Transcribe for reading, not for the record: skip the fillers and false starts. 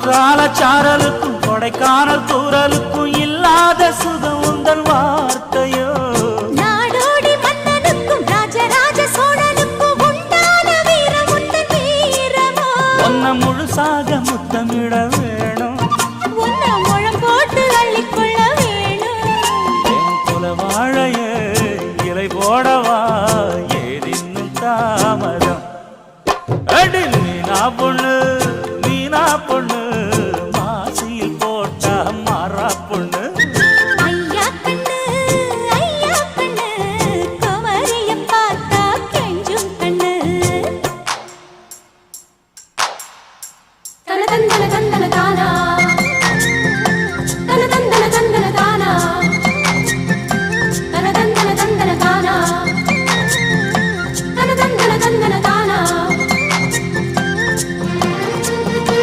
குற்றாலச்சாரலுக்கும் கொடைக்கானல் தூரலுக்கும் இல்லாத சுகம் உந்தன் வார்த்தையோ நாடோடி மன்னனுக்கும் ராஜராஜ சோழனுக்கும் உண்டான வீரம் உந்தன் வீரமோ உன்னை முழுசாக முத்தமிட வேணும் உன்னை முழம் போட்டு அள்ளிக்கொள்ள வேணும் என் குல வாழைய இலை போடவா ஏதின்னும் தாமதம் அடி நீனா பொண்ணு மாசியில் போட்டா மாறா பொண்ணு ஐயா கண்ணு குமரிய பார்த்தா கெஞ்சும் கண்ணு தன